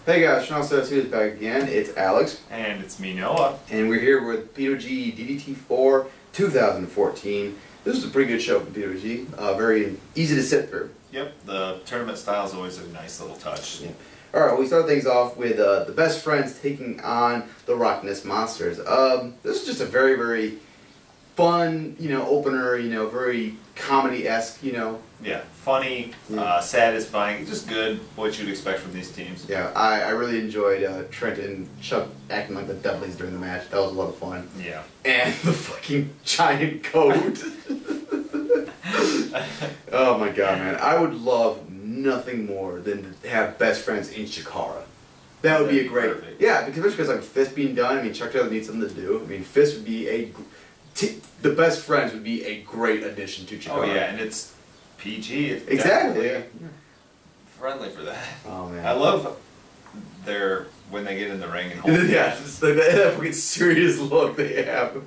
Hey guys, Tommaso is back again. It's Alex. And it's me, Noah. And we're here with PWG DDT4 2014. This is a pretty good show from PWG. Very easy to sit through. Yep, the tournament style is always a nice little touch. Yeah. Alright, we start things off with the best friends taking on the RockNES monsters. This is just a very, very fun, opener, very comedy-esque, Yeah, funny, satisfying, just good, what you'd expect from these teams. Yeah, I really enjoyed Trent and Chuck acting like the Dudleys during the match. That was a lot of fun. Yeah. And the fucking giant coat. Oh my god, man. I would love nothing more than to have best friends in Chikara. That would be a great... Perfect. Yeah, because like Fist being done, I mean, Chuck Taylor needs something to do. I mean, Fist would be a... the best friends would be a great addition to Chikara. Oh yeah, and it's PG. It's exactly. Yeah. Friendly for that. Oh man. I love their... when they get in the ring and hold yeah, just like that fucking serious look they have.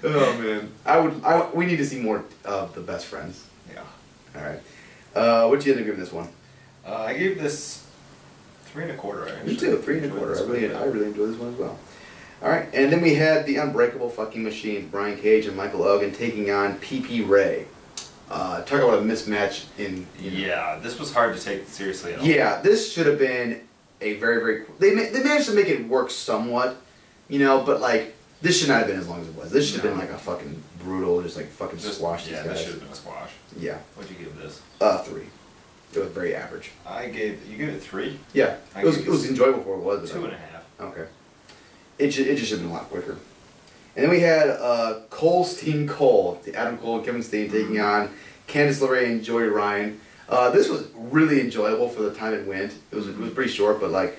Oh man. We need to see more of the best friends. Yeah. Alright. What'd you end up giving this one? I gave this 3 1/4 actually. Me too, 3 1/4. I really enjoyed this one as well. Alright, and then we had the Unbreakable fucking machines, Brian Cage and Michael Elgin taking on PPRay. Talk about a mismatch in... Yeah, this was hard to take seriously at all. Yeah, this should have been a very, very... They managed to make it work somewhat, but like, this should not have been as long as it was. This should have been like a fucking brutal, just like fucking squash these guys. Yeah, this should have been a squash. Yeah. What'd you give this? 3. It was very average. You gave it 3? Yeah. It was enjoyable for what it was. 2.5. Okay. It just should have been a lot quicker. And then we had STEEN, Adam Cole and Kevin Steen taking on Candice, LeRae, and Joey Ryan. This was really enjoyable for the time it went. It was pretty short, but like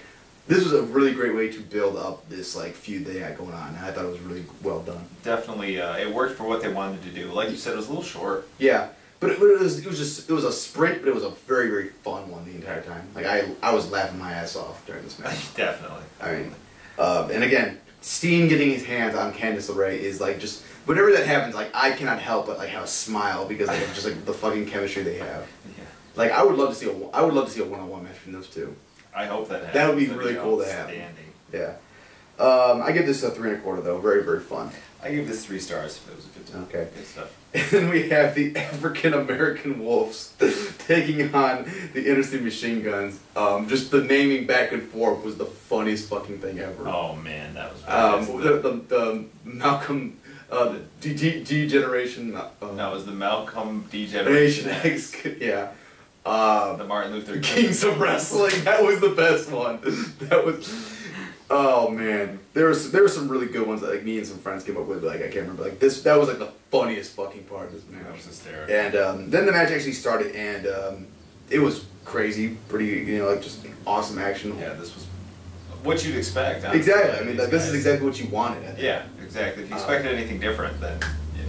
this was a really great way to build up this like feud they had going on. I thought it was really well done. Definitely, it worked for what they wanted to do. Like you said, it was a little short. Yeah, but it was a sprint, but it was a very, very fun one the entire time. Like I was laughing my ass off during this match. Definitely. I mean, and again, Steen getting his hands on Candice LeRae is like just whenever that happens, like I cannot help but like have a smile because like, of just like the fucking chemistry they have. Yeah. Like I would love to see a one-on-one match between those two. I hope that happens. That would be really cool to have. Yeah. I give this a 3 1/4 though. Very, very fun. I give this 3 stars. It was good stuff. And then we have the African American Wolves taking on the Interstate Machine Guns. Just the naming back and forth was the funniest fucking thing ever. Oh man, that was. The Malcolm. The D Generation. No, it was the Malcolm D Generation X. Yeah. The Martin Luther Kings of Wrestling. That was the best one. That was. Oh man, there were some really good ones that like me and some friends came up with. Like I can't remember. Like this, that was like the funniest fucking part of this match. That was hysterical. And then the match actually started, and it was crazy. Pretty, like just awesome action. Yeah, this was what you'd expect. Exactly. I mean, like, this is exactly what you wanted. Yeah, exactly. If you expected anything different, then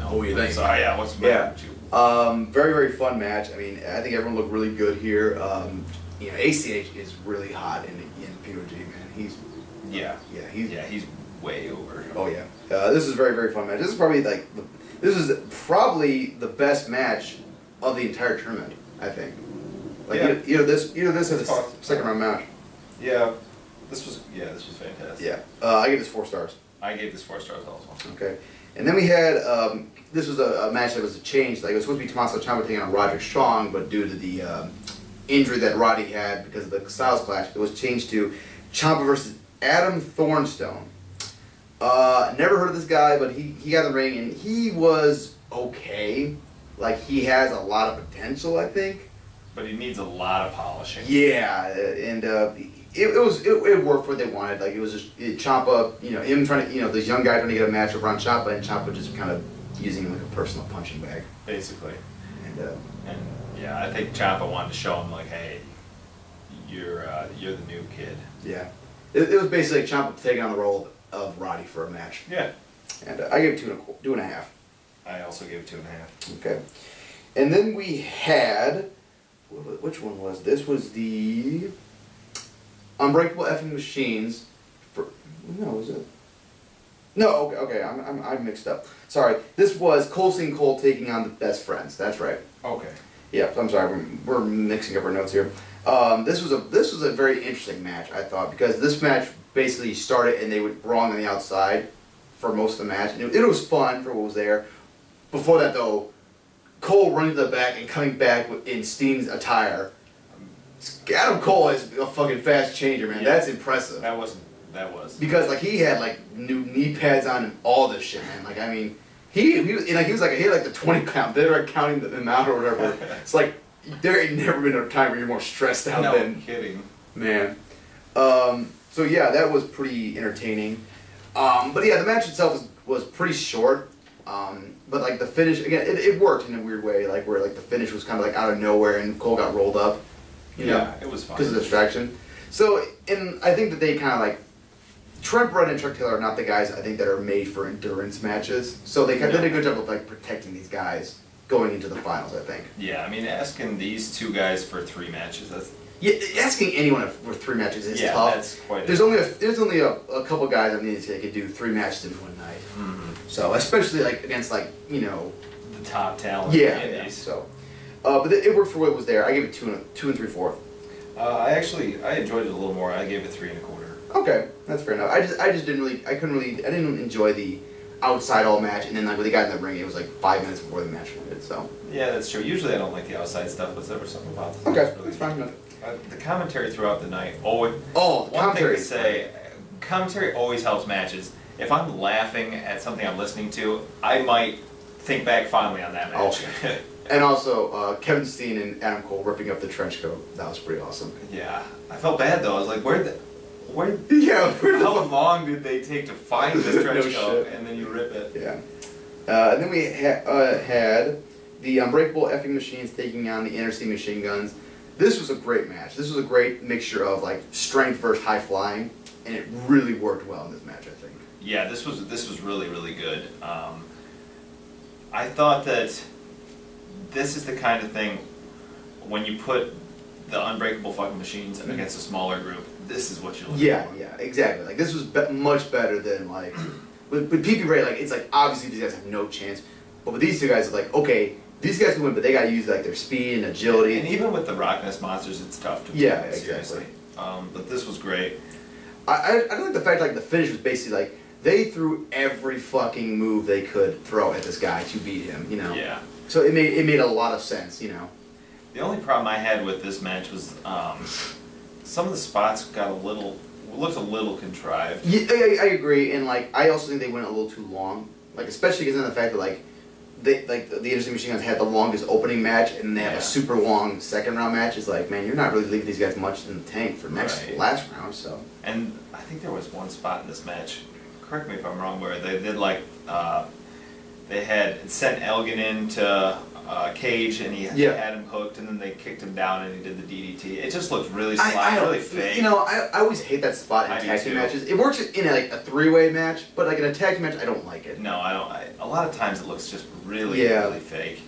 what do you think? So yeah, what's the matter with you? Very, very fun match. I mean, I think everyone looked really good here. ACH is really hot in PWG, man. He's way over. Oh yeah. This is a very, very fun match. This is probably the best match of the entire tournament, I think. Like this is a second round match. Yeah. This was fantastic. Yeah. I give this 4 stars. I gave this 4 stars also. Okay. And then we had this was a match that was a change. Like it was supposed to be Tommaso Ciampa taking on Roderick Strong, but due to the injury that Roddy had because of the Styles Clash, it was changed to Ciampa versus Adam Thornstowe. Never heard of this guy, but he got in the ring and he was okay. Like he has a lot of potential, I think. But he needs a lot of polishing. Yeah, and it worked for what they wanted. Like it was just Ciampa, him trying to, this young guy trying to get a match over on Ciampa, and Ciampa just kind of using him like a personal punching bag. Basically. And yeah, I think Ciampa wanted to show him like, hey, you're the new kid. Yeah. It was basically Ciampa taking on the role of Roddy for a match. Yeah. And I gave it 2.5. I also gave it 2.5. Okay. And then we had, which one was this? Was the Unbreakable effing Machines. Was it? No, okay, I'm mixed up. Sorry. This was Cole taking on the Best Friends. That's right. Okay. Yeah, I'm sorry, we're mixing up our notes here. This was a very interesting match, I thought, because this match basically started and they would brawl on the outside for most of the match, and it was fun for what was there. Before that, though, Cole running to the back and coming back in STEEN's attire. Adam Cole is a fucking fast changer, man. Yeah. That's impressive. That was. Because like he had like new knee pads on and all this shit, man. Like I mean, he had like the 20 count. They were counting them out or whatever. It's like there ain't never been a time where you're more stressed out than. No kidding. Man. So yeah, that was pretty entertaining. But yeah, the match itself was pretty short. But like the finish again, it worked in a weird way. Like where like the finish was kind of like out of nowhere and Cole got rolled up. You know, it was fun because of the distraction. So and I think that they kind of like. Trent Brett and Chuck Taylor are not the guys I think that are made for endurance matches. So they did a good job of like protecting these guys going into the finals, I think. Yeah, I mean asking these two guys for 3 matches, that's asking anyone for 3 matches is tough. That's quite there's only a couple guys on the Indies that could do 3 matches in one night. Mm-hmm. So especially like against like, you know, the top talent. Yeah. So but it worked for what was there. I gave it 2 and 3/4. I enjoyed it a little more. I gave it 3 1/4. Okay, that's fair enough. I didn't enjoy the outside all match, and then like when they got in the ring, it was like 5 minutes before the match ended. So yeah, that's true. Usually I don't like the outside stuff, but there was something about this. Okay, really that's fine. The commentary throughout the night always. Oh, the commentary. One thing to say, commentary always helps matches. If I'm laughing at something I'm listening to, I might think back fondly on that match. Oh. And also, Kevin Steen and Adam Cole ripping up the trench coat. That was pretty awesome. Yeah, I felt bad though. I was like, how long did they take to find this trench coat and then you rip it? Yeah. And then we had the Unbreakable effing machines taking on the Inner City machine guns. This was a great match. This was a great mixture of like strength versus high flying, and it really worked well in this match, I think. Yeah, this was really, really good. I thought that this is the kind of thing when you put the Unbreakable fucking machines against a smaller group, this is what you're looking for. Yeah, exactly. Like this was much better than like with PPRay. Like it's like obviously these guys have no chance, but with these two guys, it's like okay, these guys can win, but they got to use like their speed and agility. And even with the RockNES monsters, it's tough to yeah, play seriously. But this was great. I don't like the fact like the finish was basically like they threw every fucking move they could throw at this guy to beat him. You know. Yeah. So it made a lot of sense. You know. The only problem I had with this match was some of the spots looked a little contrived. Yeah, I agree, and like I also think they went a little too long. Like especially because of the fact that like the Inner City Machine Guns had the longest opening match, and they have a super long second round match. It's like, man, you're not really leaving these guys much in the tank for last round. So. And I think there was one spot in this match. Correct me if I'm wrong, where they did like they had sent Elgin into cage and he had him hooked, and then they kicked him down and he did the DDT. It just looked really sloppy, really fake. You know, I always hate that spot in tag team matches. It works in like a 3-way match, but like in a tag team match, I don't like it. No, I don't. A lot of times it looks just really fake.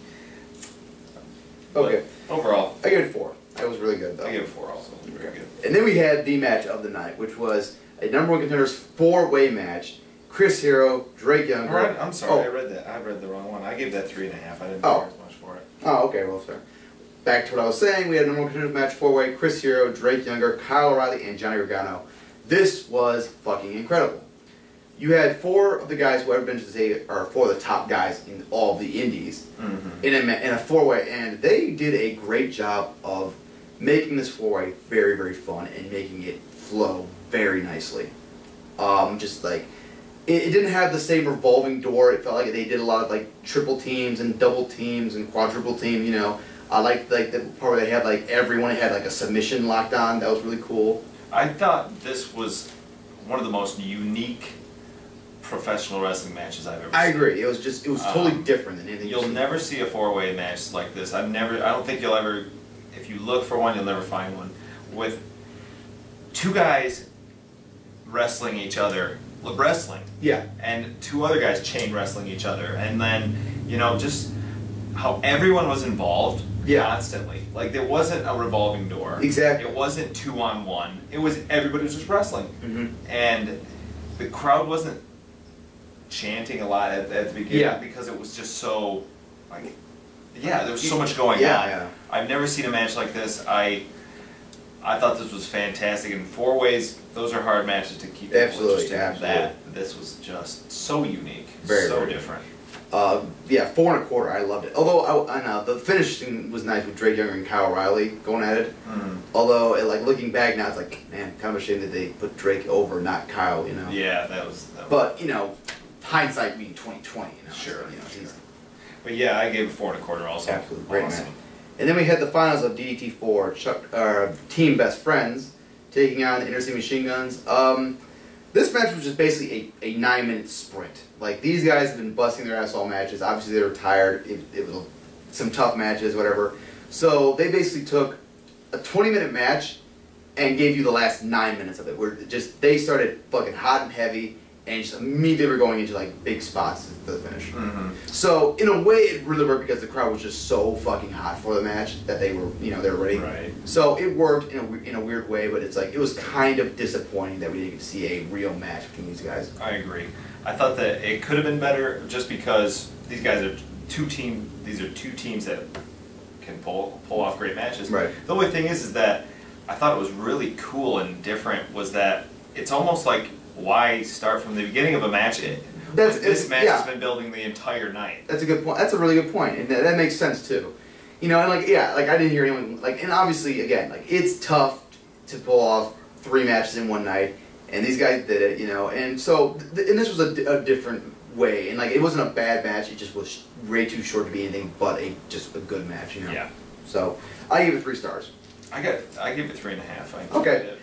Okay. But overall, I give it 4. That was really good though. I give it 4 also. Very good. And then we had the match of the night, which was a #1 contenders 4-way match. Chris Hero, Drake Younger. I'm sorry, I read the wrong one. I gave that 3.5. I didn't care as much for it. Oh, okay, well, sorry. Back to what I was saying, we had a #1 contenders match 4-way, Chris Hero, Drake Younger, Kyle O'Reilly, and Johnny Gargano. This was fucking incredible. You had 4 of the guys who ever been to say are 4 of the top guys in all of the indies in a 4-way, and they did a great job of making this 4-way very, very fun and making it flow very nicely. Just like it didn't have the same revolving door. It felt like they did a lot of like triple teams and double teams and quadruple team. You know, I liked like the part where they had like everyone had like a submission locked on. That was really cool. I thought this was one of the most unique professional wrestling matches I've ever seen. I agree. It was totally different than anything. You'll never see a 4-way match like this. I don't think you'll ever. If you look for one, you'll never find one with 2 guys wrestling each other. Wrestling. Yeah. And 2 other guys chain wrestling each other. And then, you know, just how everyone was involved constantly. Like, there wasn't a revolving door. Exactly. It wasn't 2-on-1. It was everybody was just wrestling. And the crowd wasn't chanting a lot at the beginning because it was just so, like, Yeah, there was so much going on. Yeah. I've never seen a match like this. I thought this was fantastic. In 4 ways, those are hard matches to keep people interested in. That this was just so unique, so different. Yeah, 4 1/4. I loved it. Although the finishing was nice with Drake Younger and Kyle O'Reilly going at it. Although, like looking back now, it's like, man, kind of a shame that they put Drake over, not Kyle. You know. Yeah, that was. But you know, hindsight being 2020. You know. Sure. So, you know, but yeah, I gave it 4 1/4 also. Absolutely great match. And then we had the finals of DDT4, Team Best Friends, taking on the Inner City Machine Guns. This match was just basically a 9-minute sprint. Like, these guys have been busting their ass all matches. Obviously, they were tired. It was some tough matches, whatever. So they basically took a 20-minute match and gave you the last 9 minutes of it. Where they started fucking hot and heavy, and just immediately were going into like big spots for the finish. So in a way, it really worked because the crowd was just so fucking hot for the match that they were, you know, they were ready. Right. So it worked in a weird way, but it's like it was kind of disappointing that we didn't get to see a real match between these guys. I agree. I thought that it could have been better just because these guys are These are two teams that can pull off great matches. Right. The only thing is that I thought it was really cool and different was that it's almost like, why start from the beginning of a match? This match has been building the entire night. That's a good point. That's a really good point, and that makes sense too. You know, and like I didn't hear anyone like, and obviously again, like it's tough to pull off 3 matches in one night, and these guys did it. You know, and so and this was a different way, and like it wasn't a bad match. It just was way too short to be anything but just a good match. You know. Yeah. So I gave it 3 stars. I give it 3.5. Okay.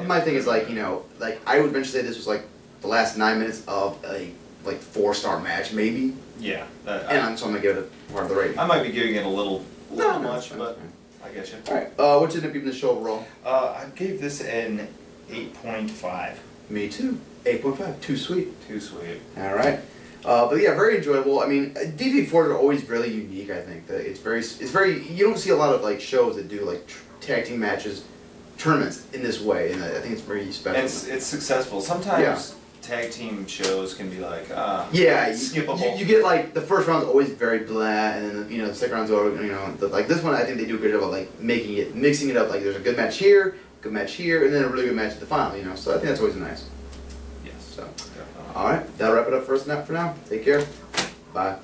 My thing is like, you know, like I would venture to say this was like the last 9 minutes of a like 4-star match maybe. Yeah. And so I'm gonna give it a part of the rating. I might be giving it a little much, but I get you. All right. What did it give the show overall? I gave this an 8.5. Me too. 8.5. Too sweet. Too sweet. All right. But yeah, very enjoyable. I mean, DDT4s are always really unique. I think that it's very. You don't see a lot of like shows that do like tag team matches, tournaments in this way, and I think it's very special. And it's successful. Sometimes tag team shows can be like skippable. You get like the first round's always very blah, and then the second round's over. You know, like this one, I think they do a good job of like mixing it up. Like there's a good match here, and then a really good match at the final. You know, so I think that's always nice. Yes. So, all right, that'll wrap it up for us for now. Take care. Bye.